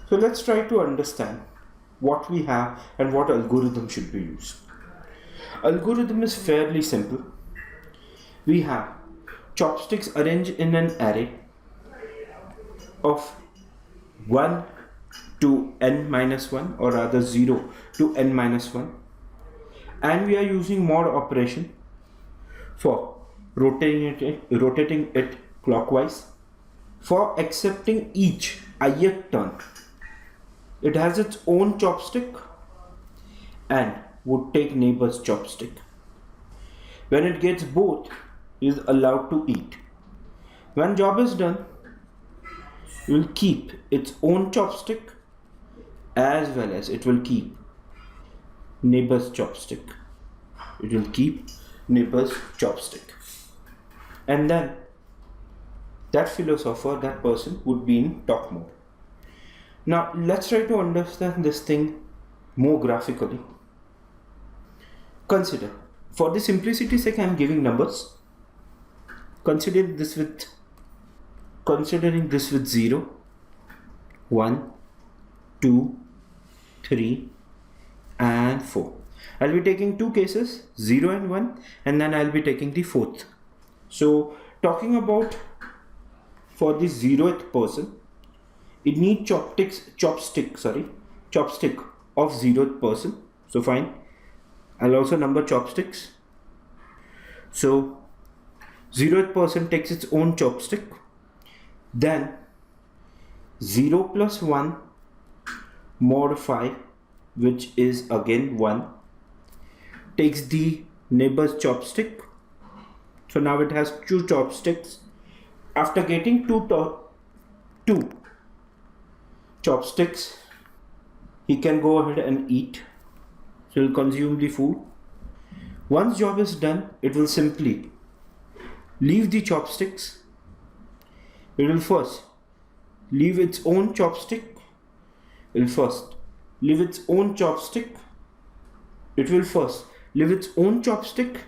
So let's try to understand what we have and what algorithm should be used. Algorithm is fairly simple. We have chopsticks arranged in an array of 1 to n minus 1, or rather 0 to n minus 1, and we are using mod operation for rotating it clockwise. For accepting each ith turn, it has its own chopstick and would take neighbor's chopstick. When it gets both, it is allowed to eat. When job is done, it will keep its own chopstick as well as it will keep neighbor's chopstick. It will keep neighbor's chopstick. And then that philosopher, that person, would be in talk mode. Now let's try to understand this thing more graphically. Consider, for the simplicity's sake, I am giving numbers. Considering this with 0, 1, 2, 3 and 4. I'll be taking two cases, 0 and 1, and then I'll be taking the fourth. So talking about for the 0th person, it needs chopstick of 0th person. So fine, I'll also number chopsticks. So 0th person takes its own chopstick. Then 0 plus 1 mod 5, which is again 1, takes the neighbor's chopstick. So now it has two chopsticks. After getting two chopsticks, he can go ahead and eat. So he'll consume the food. Once job is done, it will simply leave the chopsticks. It will first leave its own chopstick. It will first leave its own chopstick. It will first leave its own chopstick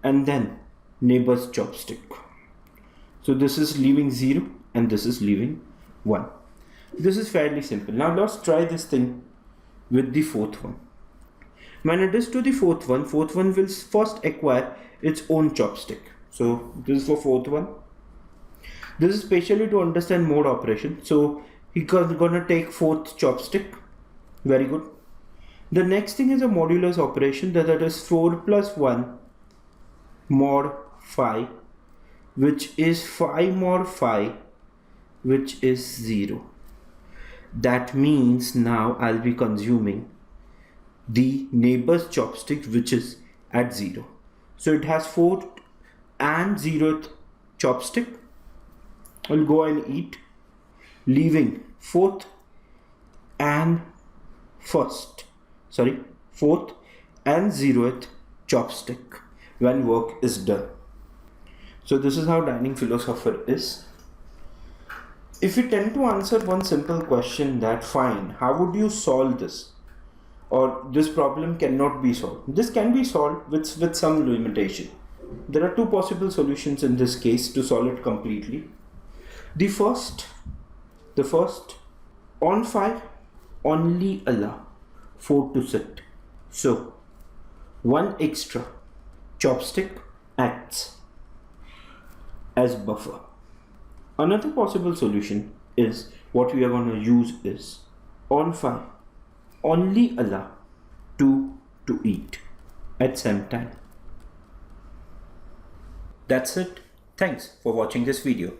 and then neighbor's chopstick. So this is leaving 0 and this is leaving 1. This is fairly simple. Now let's try this thing with the fourth one. When it is to the fourth one will first acquire its own chopstick. So this is for fourth one. This is specially to understand mode operation. So he's gonna take fourth chopstick. Very good. The next thing is a modulus operation, that is 4 plus 1 mod 5, which is 5 mod 5, which is 0. That means now I'll be consuming the neighbor's chopstick, which is at 0. So it has 4th and 0th chopstick. I'll go and eat, leaving 4th and 4th and 0th chopstick when work is done. So this is how dining philosopher is. If we tend to answer one simple question, that fine, how would you solve this? Or this problem cannot be solved. This can be solved with some limitation. There are two possible solutions in this case to solve it completely. The first, on 5 only allow 4 to sit. So one extra chopstick acts as buffer. Another possible solution is what we are going to use is on 5 only allow 2 to eat at same time. That's it. Thanks for watching this video.